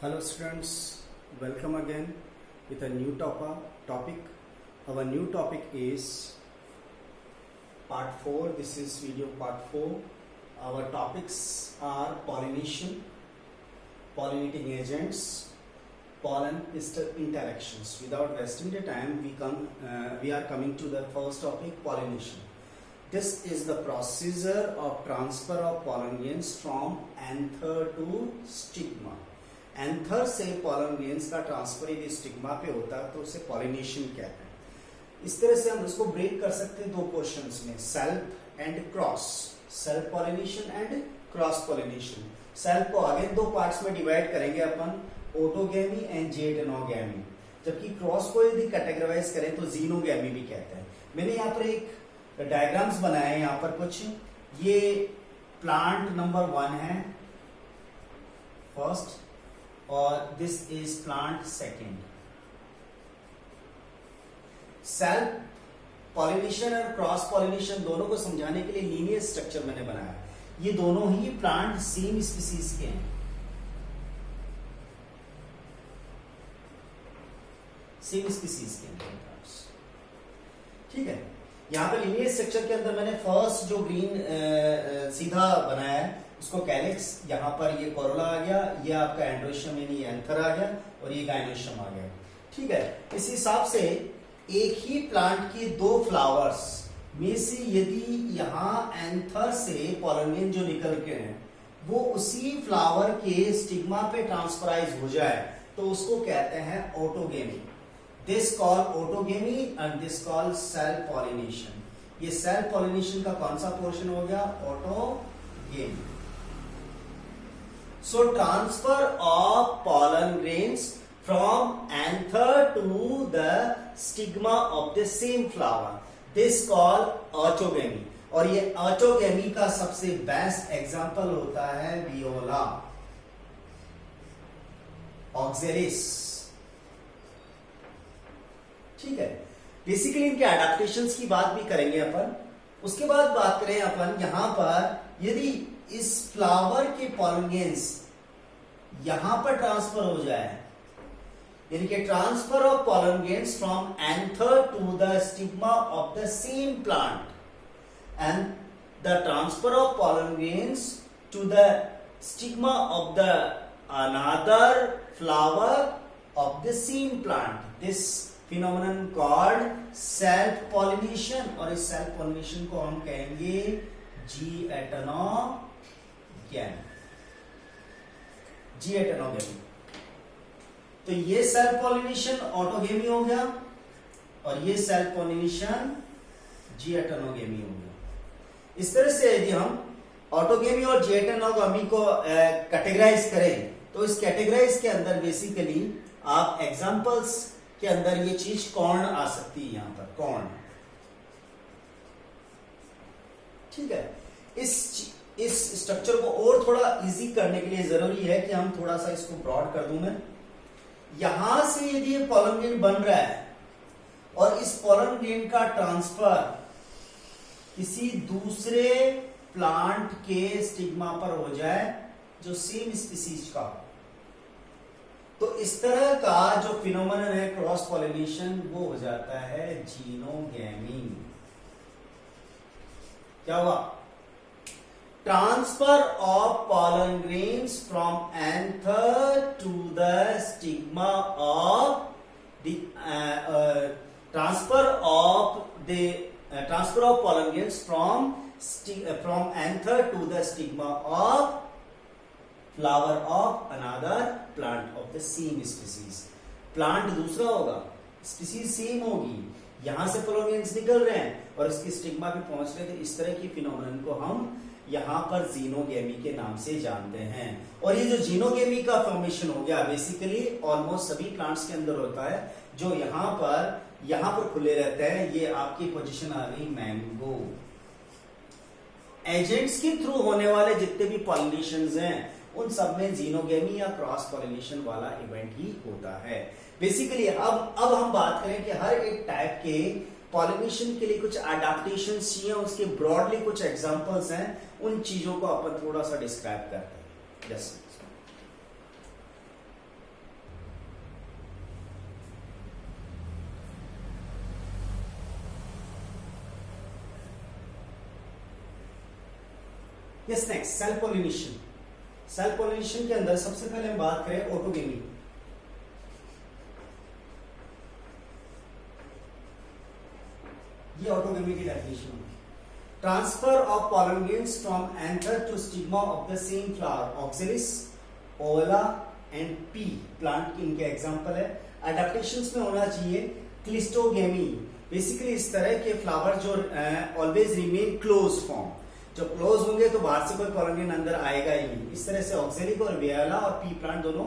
Hello students, welcome again with a new topic. Our new topic is part 4. This is video part 4. Our topics are pollination, pollinating agents, pollen interactions. Without wasting the time, we are coming to the first topic, pollination. This is the procedure of transfer of pollen grains from anther to stigma. Anther से pollen grains का transfer यदि stigma पे होता है तो उसे pollination कहते हैं। इस तरह से हम इसको ब्रेक कर सकते हैं दो पोर्शंस में, self and cross, self pollination and cross pollination. Self को आगे दो पार्ट्स में डिवाइड करेंगे अपन, ऑटोगैमी एंड जेटेनोगैमी, जबकि क्रॉस को यदि कैटेगराइज करें तो जीनोगैमी भी कहते हैं। मैंने यहाँ पर एक डायग्राम्स बनाए हैं, यहाँ पर कुछ, ये प्लांट नंबर 1 है फर्स्ट और this is plant second. Self pollination और क्रॉस पॉलिनेशन दोनों को समझाने के लिए लीनियर स्ट्रक्चर मैंने बनाया। ये दोनों ही प्लांट सेम स्पीसीज के हैं, सेम स्पीसीज के हैं, ठीक है। यहां पर लीनियर स्ट्रक्चर के अंदर मैंने फर्स्ट जो ग्रीन सीधा बनाया है उसको कैलिक्स, यहाँ पर ये कोरोला आ गया, ये आपका एंड्रोशियम यानी एंथर आ गया और ये गाइनोशियम आ गया, ठीक है। इस हिसाब से एक ही प्लांट के दो फ्लावर्स में से यदि यहाँ एंथर से पॉलन ग्रेन जो निकल के हैं वो उसी फ्लावर के स्टिग्मा पे ट्रांसफराइज हो जाए तो उसको कहते हैं autogamy. This call autogamy and this call self pollination. ये सेल्फ पॉलिनेशन का कौन सा पोर्शन हो गया? Autogamy. So transfer of pollen grains from anther to the stigma of the same flower, this called autogamy। और ये ऑटोगेमी का सबसे बेस्ट एग्जांपल होता है वियोला ऑक्सेलिस, ठीक है। बेसिकली इनके एडेप्टेशंस की बात भी करेंगे अपन। उसके बाद बात करें अपन यहां पर यदि इस फ्लावर के पॉलन ग्रेन्स यहां पर ट्रांसफर हो जाए, यानी कि transfer of pollen grains from anther to the stigma of the same plant and the transfer of pollen grains to the stigma of the another flower of the same plant, this phenomenon called self pollination. और इस self pollination को हम कहेंगे जीएटेनोगेमी। तो ये self pollination autogamy हो गया और ये सेल्फ पॉलिनेशन जीएटेनोगेमी हो गया। इस तरह से यदि हम ऑटोगेमी और जीएटेनोगेमी को कैटेगराइज करें तो इस कैटेगराइज के अंदर बेसिकली आप एग्जांपल्स के अंदर ये चीज कॉर्न आ सकती है, यहां पर कॉर्न, ठीक है। इस स्ट्रक्चर को और थोड़ा इजी करने के लिए जरूरी है कि हम थोड़ा सा इसको ब्रॉड कर दूं मैं। यहां से यदि ये पॉलन ग्रेन बन रहा है और इस पॉलन ग्रेन का ट्रांसफर किसी दूसरे प्लांट के स्टिग्मा पर हो जाए जो सेम स्पीसीज का, तो इस तरह का जो फिनोमेनन है क्रॉस पॉलिनेशन वो हो जाता है जीनोगेमी। क्या हुआ? Transfer of pollen grains from anther to the stigma of the transfer of pollen grains from anther to the stigma of flower of another plant of the same species. Plant दूसरा होगा, species same होगी, यहां से pollen grains निकल रहे हैं और इसके स्टिग्मा पे पहुंच रहे थे। इस तरह की फिनोमेनन को हम यहां पर जीनोगेमी के नाम से जानते हैं। और ये जो जीनोगेमी का फॉर्मेशन हो गया बेसिकली ऑलमोस्ट सभी प्लांट्स के अंदर होता है, जो यहां पर खुले रहते हैं। ये आपकी पोजीशन आ गई मैंगो। एजेंट्स के थ्रू होने वाले जितने भी पॉलिनेशंस हैं उन सब में जीनोगेमी या क्रॉस पॉलिनेशन वाला इवेंट ही होता है बेसिकली। अब हम बात करें कि हर एक टाइप के पॉलिनेशन के लिए कुछ अडेप्टेशंस चाहिए, उसके ब्रॉडली कुछ एग्जांपल्स हैं, उन चीजों को अपन थोड़ा सा डिस्क्राइब करते हैं। जैसे yes next self pollination. Self pollination के अंदर सबसे पहले हम बात करें ऑटोगेमी। ये ऑटोगेमी की डेफिनेशन होगी। Transfer of pollen grains from anther to stigma of the same flower, Oxalis, Viola and pea plant की इनके एग्जांपल है। अडेप्टेशंस में होना चाहिए क्लिस्टोगेमी, बेसिकली इस तरह के फ्लावर जो ऑलवेज रिमेन क्लोज फॉर्म, जो क्लोज होंगे तो बाहर से कोई पॉलन ग्रेन अंदर आएगा ही नहीं। इस तरह से ऑक्सिलिक और वियोला और पी प्लांट दोनों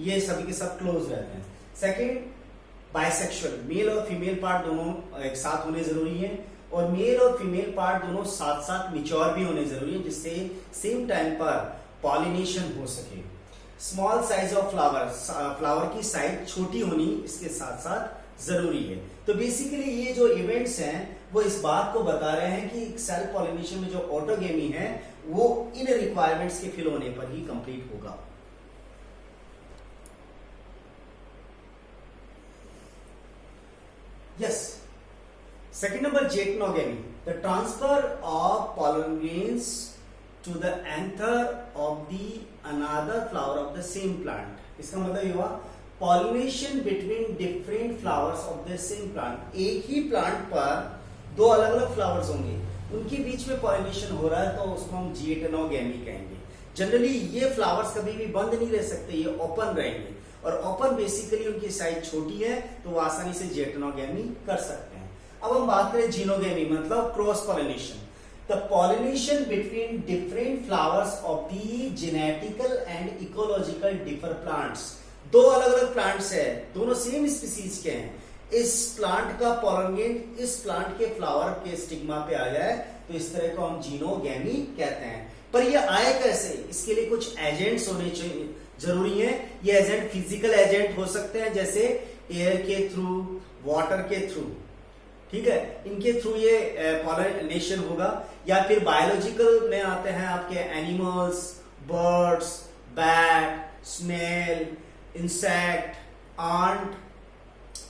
ये सभी के सब क्लोज रहते हैं। सेकेंड, बाइसेक्सुअल, मेल और फीमेल पार्ट दोनों एक साथ होने जरूरी है, और मेल और फीमेल पार्ट दोनों साथ साथ मिच्योर भी होने जरूरी है, जिससे सेम टाइम पर पॉलिनेशन हो सके। Small size of flower, flower की साइज छोटी होनी इसके साथ साथ जरूरी है। तो बेसिकली ये जो इवेंट्स हैं वो इस बात को बता रहे हैं कि सेल्फ पॉलिनेशन में जो ऑटोगेमी है वो इन रिक्वायरमेंट्स के फिल होने पर ही कंप्लीट होगा। Yes. Second number, Jaconogamy, the transfer of pollen grains to the anther of the another flower of the same plant. इसका मतलब ये हुआ pollination between different flowers of the same plant. एक ही plant पर दो अलग अलग फ्लावर्स होंगे, उनके बीच में पॉलिनेशन हो रहा है तो उसको हम जेटनोगेमी कहेंगे। जनरली ये फ्लावर्स कभी भी बंद नहीं रह सकते, ये ओपन रहेंगे, और ओपन बेसिकली उनकी साइज छोटी है तो वो आसानी से जेटनोगेमी कर सकते हैं। अब हम बात करें जीनोगेमी, मतलब cross pollination, the pollination between different flowers of the genetical and ecological differ plants. दो अलग अलग प्लांट्स है, दोनों सेम स्पीसीज के हैं, इस प्लांट का पॉलन ग्रेन इस प्लांट के फ्लावर के स्टिग्मा पे आ जाए तो इस तरह को हम जीनोगेमी कहते हैं। पर ये आए कैसे, इसके लिए कुछ एजेंट्स होने चाहिए, जरूरी है। ये एजेंट फिजिकल एजेंट हो सकते हैं, जैसे एयर के थ्रू, वाटर के थ्रू, ठीक है, इनके थ्रू ये पॉलिनेशन होगा। या फिर बायोलॉजिकल में आते हैं आपके animals, birds, bat, snail, insect, ant,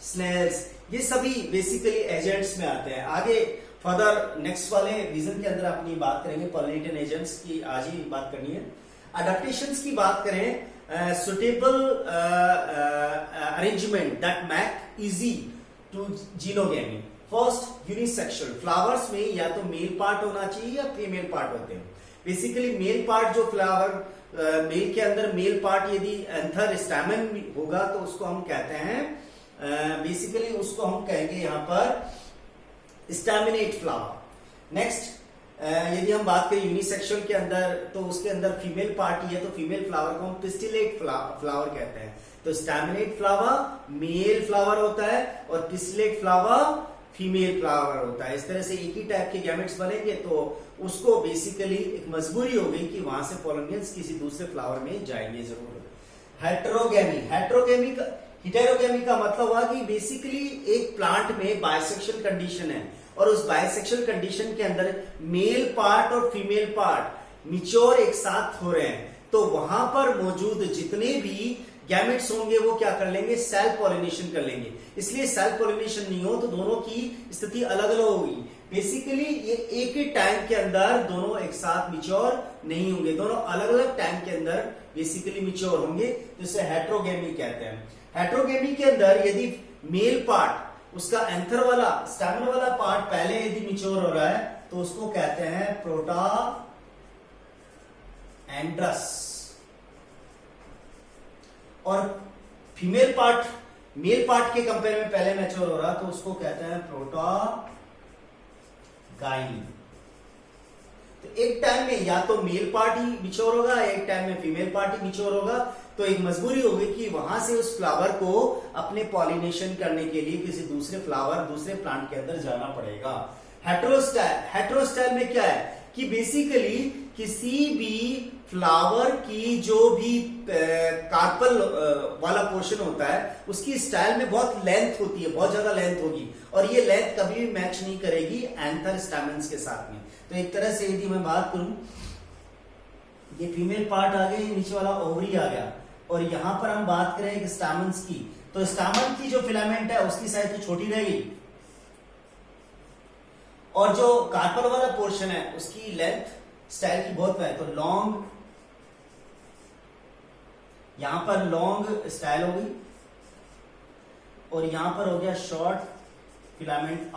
snails, ये सभी बेसिकली एजेंट्स में आते हैं। आगे फर्दर नेक्स्ट वाले रीजन के अंदर अपनी बात करेंगे, पॉलिनेटिंग एजेंट्स की आज ही बात करनी है। अडेप्टेशंस की बात करें, suitable arrangement that make easy to geitonogamy. First, unisexual, flowers में या तो मेल पार्ट होना चाहिए या फीमेल पार्ट होते हैं। बेसिकली मेल पार्ट जो फ्लावर मेल के अंदर मेल पार्ट यदि एंथर स्टैमेन होगा तो उसको हम कहते हैं, बेसिकली उसको हम कहेंगे यहां पर स्टैमिनेट फ्लावर। नेक्स्ट, यदि हम बात करें यूनिसेक्सुअल के अंदर तो उसके अंदर फीमेल पार्टी है तो फीमेल फ्लावर को हम पिस्टिलेट फ्लावर कहते हैं। तो स्टैमिनेट फ्लावर मेल फ्लावर होता है और पिस्टिलेट फ्लावर फीमेल फ्लावर होता है। इस तरह से एक ही टाइप के गैमेट्स बनेंगे तो उसको बेसिकली एक मजबूरी हो गई कि वहां से पॉलन ग्रेन्स किसी दूसरे फ्लावर में जाएंगे जरूर। हेटेरोगेमी का मतलब हुआ कि बेसिकली एक प्लांट में बाइसेक्सुअल कंडीशन है और उस बाइसेक्सुअल कंडीशन के अंदर मेल पार्ट और फीमेल पार्ट मिच्योर एक साथ हो रहे हैं, तो वहां पर मौजूद जितने भी गैमेट्स होंगे वो क्या कर लेंगे, सेल्फ पॉलिनेशन कर लेंगे। इसलिए सेल्फ पॉलिनेशन नहीं हो तो दोनों की स्थिति अलग अलग होगी। बेसिकली ये एक ही टाइम के अंदर दोनों एक साथ मिच्योर नहीं होंगे, दोनों अलग अलग टाइम के अंदर बेसिकली मिच्योर होंगे, जिसे हेटेरोगेमी कहते हैं। हेटेरोगेमी के अंदर यदि मेल पार्ट उसका एंथर वाला स्टैमेन वाला पार्ट पहले यदि मिच्योर हो रहा है तो उसको कहते हैं प्रोटाएंड्रस, और फीमेल पार्ट मेल पार्ट के कंपेयर में पहले मैच्योर हो रहा तो उसको कहते हैं प्रोटागाइन। तो एक टाइम में या तो मेल पार्ट ही मिच्योर होगा, एक टाइम में फीमेल पार्ट ही मिच्योर होगा, तो एक मजबूरी होगी कि वहां से उस फ्लावर को अपने पॉलिनेशन करने के लिए किसी दूसरे फ्लावर दूसरे प्लांट के अंदर जाना पड़ेगा। हेटेरोस्टाइल में क्या है कि बेसिकली किसी भी फ्लावर की जो भी कार्पल वाला पोर्शन होता है उसकी स्टाइल में बहुत लेंथ होती है, बहुत ज्यादा लेंथ होगी, और ये लेंथ कभी भी मैच नहीं करेगी एंथर स्टैमेन्स के साथ में। तो एक तरह से यदि मैं बात करूं, ये फीमेल पार्ट आ गया, नीचे वाला ओवरी आ गया, और यहां पर हम बात करें स्टैमेन्स की, तो स्टैमेन की जो फिलामेंट है उसकी साइज तो छोटी रहेगी, और जो कार्पल वाला पोर्शन है उसकी लेंथ स्टाइल की बहुत है, तो लॉन्ग, यहां पर लॉन्ग स्टाइल होगी और यहां पर हो गया शॉर्ट फिलामेंट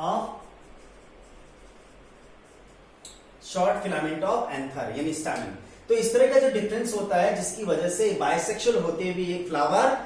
ऑफ एंथर यानी स्टैमेन। तो इस तरह का जो डिफरेंस होता है जिसकी वजह से बाइसेक्सुअल होते भी एक फ्लावर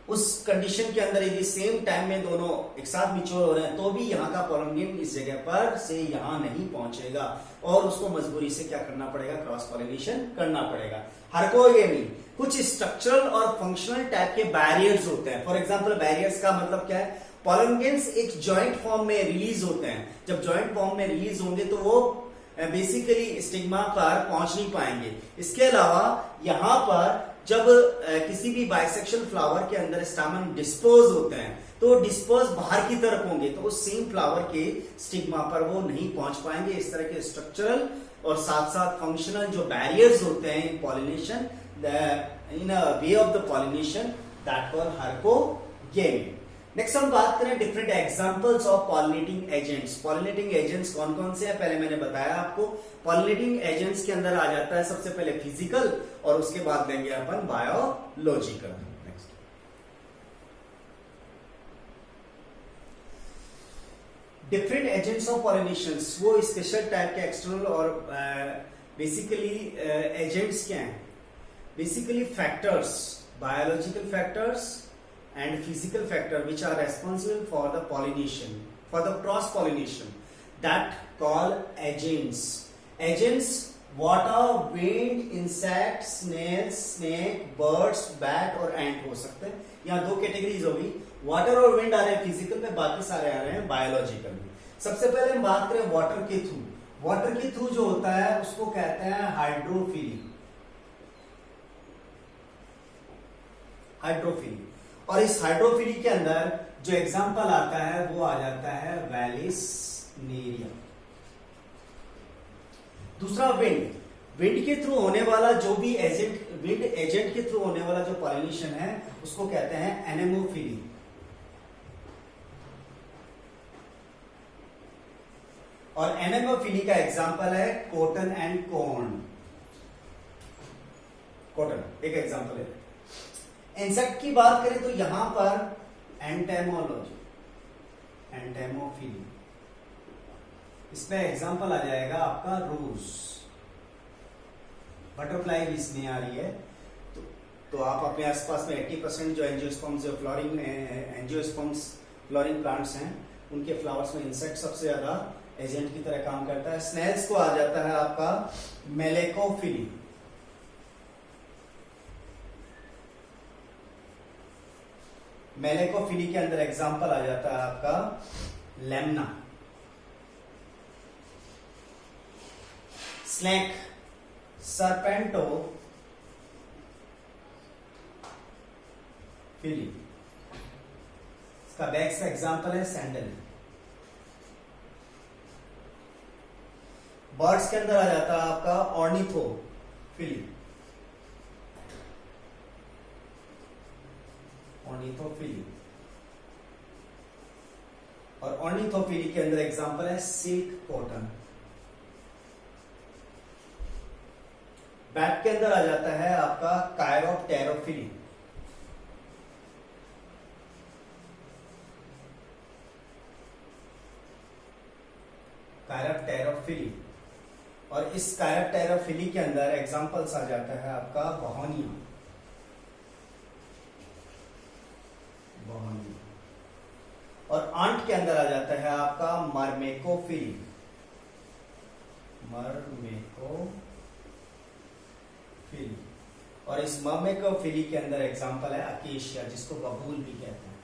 उस कंडीशन के अंदर यदि सेम टाइम में दोनों एक साथ मिच्योर हो रहे हैं तो भी यहाँ का पॉलिनेशन इस जगह पर से यहाँ नहीं पहुंचेगा और उसको मजबूरी से क्या करना पड़ेगा, क्रॉस पॉलिनेशन करना पड़ेगा। हर कोई में कुछ स्ट्रक्चरल और फंक्शनल टाइप के बैरियर्स होते हैं। फॉर एग्जांपल बैरियर्स का मतलब क्या है, पॉलिनेशंस एक जॉइंट फॉर्म में रिलीज होते हैं। जब जॉइंट फॉर्म में रिलीज होंगे तो वो बेसिकली स्टिग्मा पर पहुंच नहीं पाएंगे। इसके अलावा यहाँ पर जब किसी भी बाइसेक्शुअल फ्लावर के अंदर स्टामेन डिस्पोज होते हैं तो डिस्पोज बाहर की तरफ होंगे तो उस सेम फ्लावर के स्टिग्मा पर वो नहीं पहुंच पाएंगे। इस तरह के स्ट्रक्चरल और साथ साथ फंक्शनल जो बैरियर्स होते हैं in pollination, in way of the pollination, that call herkogamy. Next हम बात करें different examples of pollinating agents. Pollinating agents कौन कौन से हैं, पहले मैंने बताया आपको। पॉलिनेटिंग एजेंट्स के अंदर आ जाता है सबसे पहले फिजिकल और उसके बाद लेंगे अपन biological. Next different agents of pollinations, वो स्पेशल टाइप के एक्सटर्नल और बेसिकली एजेंट्स क्या हैं, basically factors, biological factors and physical factor which are responsible for the pollination, for the cross pollination, that called agents. Agents what are wind, insects, snails, snake, birds, bat और ant हो सकते हैं। यहाँ दो categories होगी, water और wind आ रहे हैं फिजिकल में, बाकी सारे आ रहे हैं बायोलॉजिकल में। सबसे पहले हम बात करें वाटर के थ्रू। वाटर के थ्रू जो होता है उसको कहते हैं हाइड्रोफिली, हाइड्रोफिली। और इस हाइड्रोफिली के अंदर जो एग्जांपल आता है वो आ जाता है वैलिसनेरिया। दूसरा विंड, विंड के थ्रू होने वाला जो भी एजेंट, विंड एजेंट के थ्रू होने वाला जो पॉलिनेशन है उसको कहते हैं एनेमोफिली। और एनेमोफिली का एग्जांपल है कॉटन एंड कॉर्न। कॉटन एक एग्जांपल है। इंसेक्ट की बात करें तो यहां पर एंटेमोलॉजी, एंटेमोफिली, इसमें एग्जांपल आ जाएगा आपका रोज। बटरफ्लाई भी इसमें आ रही है तो आप अपने आसपास में 80% जो एंजियोस्पर्म्स, जो फ्लोरिंग एंजियोस्पर्म्स फ्लोरिंग प्लांट्स हैं उनके फ्लावर्स में इंसेक्ट सबसे ज्यादा एजेंट की तरह काम करता है। स्नेल्स को आ जाता है आपका मेलेकोफिली। मेलेकोफिली के अंदर एग्जांपल आ जाता है आपका लेमना। स्नेक सरपेंटो फिली, इसका बैक्स का एग्जांपल है सैंडल। बर्ड्स के अंदर आ जाता है आपका ऑर्निथोफिली, ऑर्निथोफिली। और ऑर्निथोफिली के अंदर एग्जांपल है सिल्क कॉटन। बैट के अंदर आ जाता है आपका कायरोप्टेरोफिली। कायरोप्टेरोफिली। और इस कायरोप्टेरोफिली के अंदर एग्जांपल्स आ जाता है आपका बहोनिया, बहोनिया। और आंट के अंदर आ जाता है आपका मर्मेकोफिली, मर्मेकोफिली। और इस मर्मेकोफिली के अंदर एग्जांपल है अकेशिया, जिसको बबूल भी कहते हैं।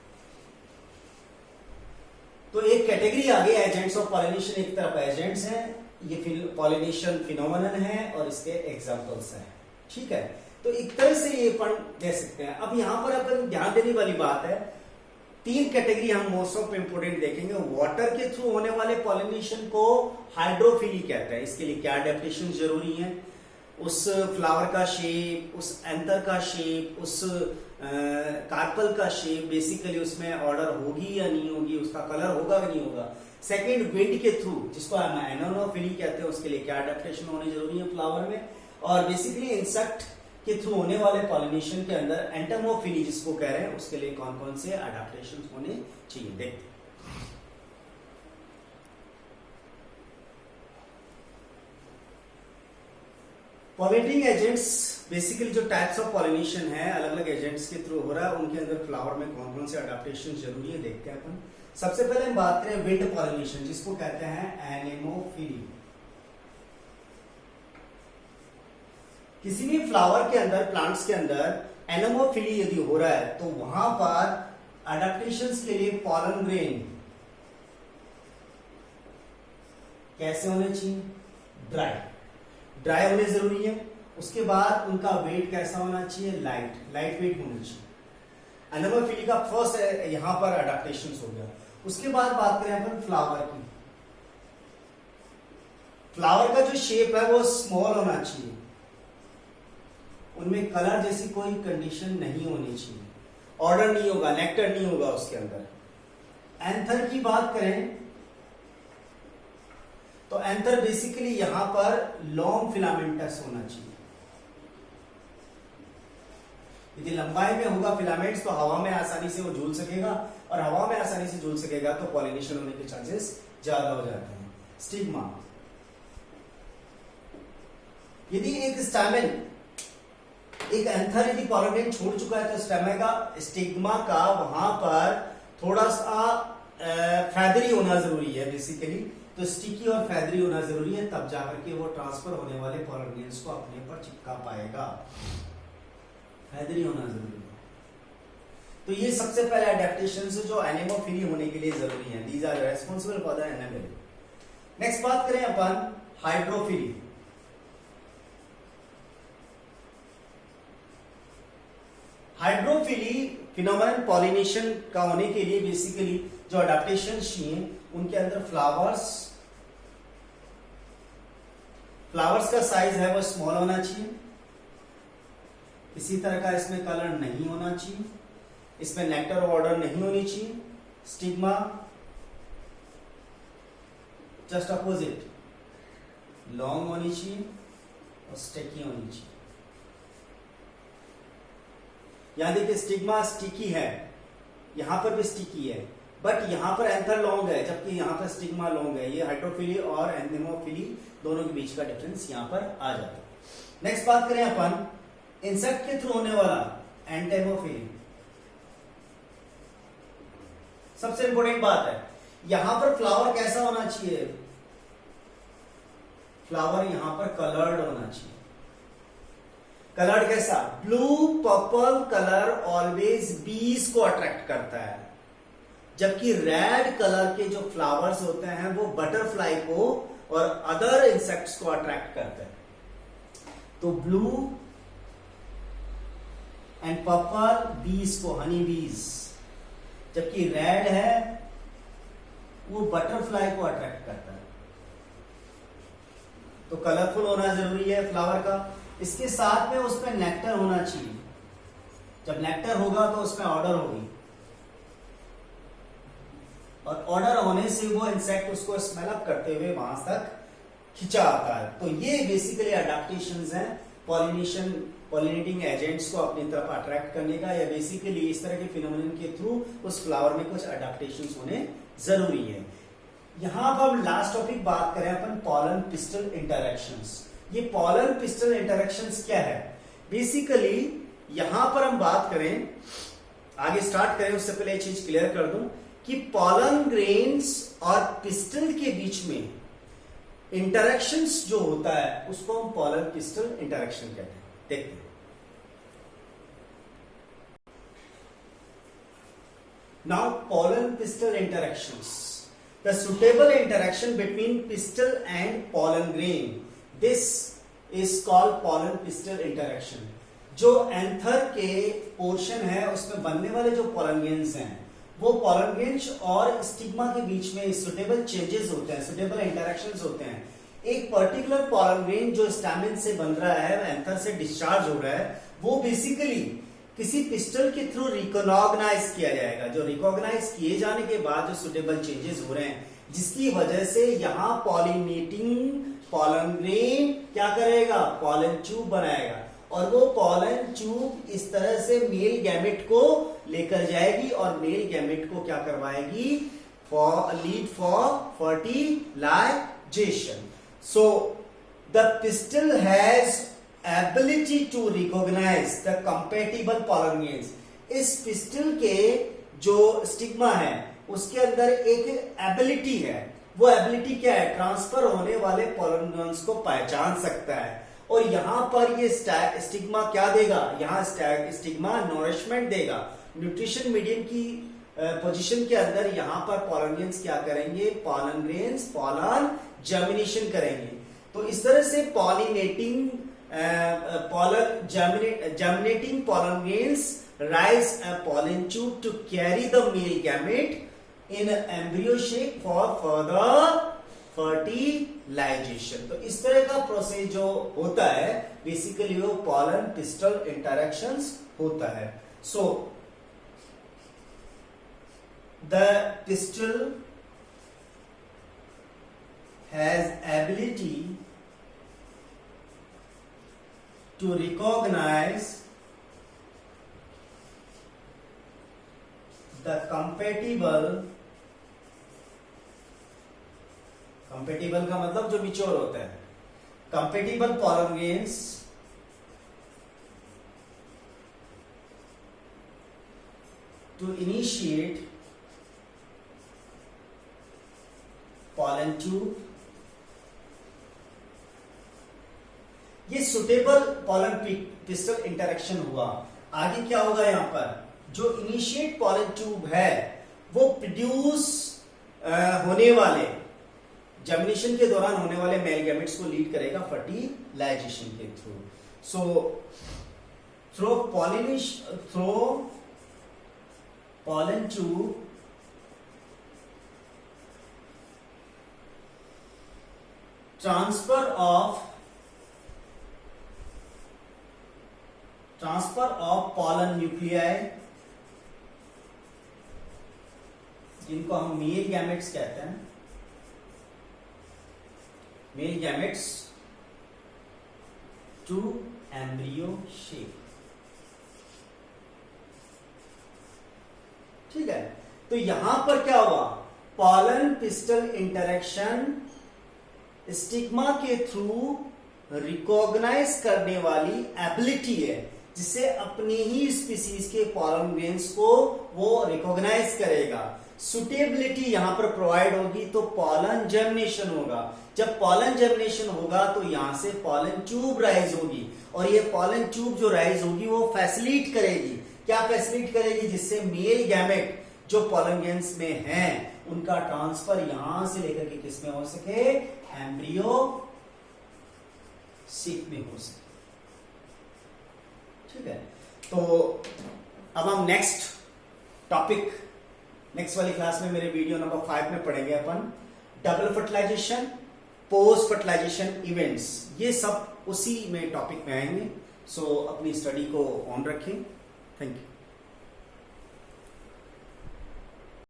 तो एक कैटेगरी आ गई एजेंट्स ऑफ पॉलिनेशन, एक तरफ एजेंट्स हैं, ये पॉलिनेशन फिनोमेनन है और इसके एग्जांपल्स हैं। ठीक है, तो एक तरह से ये अपन दे सकते हैं। अब यहां पर अपन ध्यान देने वाली बात है, तीन कैटेगरी हम मोस्ट ऑफ इंपोर्टेंट देखेंगे। वाटर के थ्रू होने वाले पॉलिनेशन को हाइड्रोफिली कहते हैं। इसके लिए क्या डेफिनेशन जरूरी है, उस फ्लावर का शेप, उस एंथर का शेप, उस कार्पल का शेप, बेसिकली उसमें ऑर्डर होगी या नहीं होगी, उसका कलर होगा या नहीं होगा। सेकेंड, विंड के थ्रू, जिसको एनोमोफिली कहते हैं, उसके लिए क्या अडेप्टेशन होने जरूरी है फ्लावर में। और बेसिकली इंसेक्ट के थ्रू होने वाले पॉलिनेशन के अंदर एंटोमोफिली जिसको कह रहे हैं, उसके लिए कौन कौन से अडेप्टेशन होने चाहिए, देखते हैं। पॉलिनेटिंग एजेंट्स, बेसिकली जो टाइप्स ऑफ पॉलिनेशन है अलग अलग एजेंट्स के थ्रू हो रहा है, उनके अंदर फ्लावर में कौन कौन से अडेप्टेशन जरूरी है, देखते हैं अपन। सबसे पहले हम बात करें विंड पॉलिनेशन, जिसको कहते हैं एनेमोफिली। किसी भी फ्लावर के अंदर, प्लांट्स के अंदर एनेमोफिली यदि हो रहा है तो वहां पर अडेप्टेशंस के लिए पॉलन ग्रेन कैसे होने चाहिए, ड्राई होने जरूरी है। उसके बाद उनका वेट कैसा होना चाहिए, लाइट वेट होना चाहिए। एनेमोफिली का फर्स्ट यहां पर अडेप्टेशंस हो गया। उसके बाद बात करें अपन फ्लावर की। फ्लावर का जो शेप है वो स्मॉल होना चाहिए, उनमें कलर जैसी कोई कंडीशन नहीं होनी चाहिए, ऑर्डर नहीं होगा, नेक्टर नहीं होगा उसके अंदर। एंथर की बात करें तो एंथर बेसिकली यहां पर लॉन्ग फिलामेंटस होना चाहिए। यदि लंबाई में होगा फिलामेंट्स तो हवा में आसानी से वो झूल सकेगा, और हवा में आसानी से झूल सकेगा तो पॉलिनेशन होने के चांसेस ज्यादा हो जाते हैं। स्टिग्मा, यदि एक स्टैमेन, एक एंथर यदि पॉलिनेट छोड़ चुका है तो स्टिग्मा का वहां पर थोड़ा सा फैदरी होना जरूरी है बेसिकली, तो स्टिकी और फैदरी होना जरूरी है, तब जाकर के वो ट्रांसफर होने वाले पॉलिनेट्स को अपने पर चिपका पाएगा। फैदरी होना जरूरी है। तो ये सबसे पहले अडेप्टेशन है जो एनेमोफिली होने के लिए जरूरी है। These are responsible for the anemophily. Next बात करें अपन हाइड्रोफिली। हाइड्रोफिली फिनोमेनन पॉलिनेशन का होने के लिए बेसिकली जो अडेप्टेशन चाहिए उनके अंदर फ्लावर्स का साइज है वो स्मॉल होना चाहिए, इसी तरह का इसमें कलर नहीं होना चाहिए, इसमें नेक्टर ऑर्डर नहीं होनी चाहिए। स्टिग्मा जस्ट अपोजिट, लॉन्ग होनी चाहिए और स्टिकी होनी चाहिए। यहां देखिए स्टिग्मा स्टिकी है, यहां पर भी स्टिकी है, बट यहां पर एंथर लॉन्ग है जबकि यहां पर स्टिग्मा लॉन्ग है। ये हाइड्रोफिली और एनेमोफिली दोनों के बीच का डिफरेंस यहां पर आ जाता है। नेक्स्ट बात करें अपन इंसेक्ट के थ्रू होने वाला एंटेमोफिली। सबसे इंपॉर्टेंट बात है, यहां पर फ्लावर कैसा होना चाहिए, फ्लावर यहां पर कलर्ड होना चाहिए। कलर्ड कैसा, ब्लू पर्पल कलर ऑलवेज बीज को अट्रैक्ट करता है, जबकि रेड कलर के जो फ्लावर्स होते हैं वो बटरफ्लाई को और अदर इंसेक्ट्स को अट्रैक्ट करते हैं। तो ब्लू एंड पर्पल बीज को, हनी बीज, जबकि रेड है वो बटरफ्लाई को अट्रैक्ट करता है। तो कलरफुल होना जरूरी है फ्लावर का। इसके साथ में उसमें नेक्टर होना चाहिए, जब नेक्टर होगा तो उसमें ऑर्डर होगी, और ऑर्डर होने से वो इंसेक्ट उसको स्मेल अप करते हुए वहां तक खिंचा आता है। तो ये बेसिकली अडेप्टेशंस हैं पॉलिनेटिंग एजेंट्स को अपनी तरफ अट्रैक्ट करने का, या बेसिकली इस तरह के फिनोमेनन के थ्रू उस फ्लावर में कुछ अडेप्टेशंस होने जरूरी है। यहां पर हम लास्ट टॉपिक बात करें अपन पॉलन पिस्टल इंटरैक्शंस। ये पॉलन पिस्टल इंटरैक्शंस क्या है, बेसिकली यहां पर हम बात करें, आगे स्टार्ट करें उससे पहले एक चीज क्लियर कर दूं कि पॉलन ग्रेन्स और पिस्टल के बीच में इंटरैक्शंस जो होता है उसको हम पॉलन पिस्टल इंटरैक्शन कहते हैं। देखते हैं। Now pollen pistol interactions, the suitable interaction between pistol and pollen grain, this is called pollen pistol interaction. जो एंथर के पोर्शन है उसमें बनने वाले जो पॉलन ग्रेन्स हैं वो पॉलन ग्रेन्स और स्टिग्मा के बीच में सुटेबल चेंजेस होते हैं, सुटेबल इंटरैक्शंस होते हैं। एक पर्टिकुलर पॉलन ग्रेन जो स्टैमेन से बन रहा है, एंथर से डिस्चार्ज हो रहा है, वो बेसिकली किसी पिस्टल के थ्रू रिकॉग्नाइज किया जाएगा। जो रिकॉग्नाइज किए जाने के बाद जो सुटेबल चेंजेस हो रहे हैं, जिसकी वजह से यहाँ पॉलिनेटिंग पॉलन ग्रेन क्या करेगा, पॉलन ट्यूब बनाएगा, और वो पॉलन ट्यूब इस तरह से मेल गैमेट को लेकर जाएगी और मेल गैमेट को क्या करवाएगी, lead for fertilisation. So the pistil has ability to recognise the compatible pollen grains. इस पिस्टल के जो स्टिग्मा है उसके अंदर एक एबिलिटी है। वो एबिलिटी क्या है, ट्रांसफर होने वाले पॉलन ग्रेन्स को पहचान सकता है। और यहां पर ये स्टिग्मा क्या देगा, यहाँ स्टिग्मा नॉरिशमेंट देगा। न्यूट्रिशन मीडियम की पोजीशन के अंदर यहां पर पॉलन ग्रेन्स क्या करेंगे, पॉलन ग्रेन्स पॉलन जर्मिनेशन करेंगे। तो इस तरह से pollinating germinating pollen grains rise a pollen tube to carry the male gamete in embryo shape for further fertilization। तो इस तरह का प्रोसेस जो होता है बेसिकली वो pollen pistil interactions होता है। So the pistil has ability to recognize the compatible का मतलब जो मिच्योर होता है, compatible pollen grains to initiate pollen tube। ये सुटेबल पॉलन पिस्टल इंटरेक्शन हुआ। आगे क्या होगा, यहां पर जो इनिशिएट पॉलन ट्यूब है वो प्रोड्यूस होने वाले जर्मिनेशन के दौरान होने वाले मेल गैमेट्स को लीड करेगा फर्टिलाइजेशन के through. So through pollen tube transfer of pollen nuclei, जिनको हम मेल गैमेट्स कहते हैं, male gametes to embryo shape. ठीक है, तो यहां पर क्या हुआ, पॉलन पिस्टल इंटरेक्शन स्टिग्मा के थ्रू रिकॉग्नाइज करने वाली एबिलिटी है, जिससे अपनी ही स्पीसीज के पॉलन ग्रेन्स को वो रिकॉग्नाइज करेगा। सुटेबिलिटी यहां पर प्रोवाइड होगी तो पॉलन जर्मिनेशन होगा। जब पॉलन जर्मिनेशन होगा तो यहां से पॉलन ट्यूब राइज होगी, और ये पॉलन ट्यूब जो राइज होगी वो फैसिलिट करेगी, क्या फैसिलिट करेगी, जिससे मेल गैमेट जो पॉलन ग्रेन्स में हैं उनका ट्रांसफर यहां से लेकर के किस में हो सके, एम्ब्रियो शेप में हो सके। ठीक है, तो अब हम नेक्स्ट टॉपिक नेक्स्ट वाली क्लास में मेरे वीडियो नंबर 5 में पढ़ेंगे अपन double fertilization, post fertilization events, ये सब उसी में टॉपिक में आएंगे। सो अपनी स्टडी को ऑन रखें। Thank you.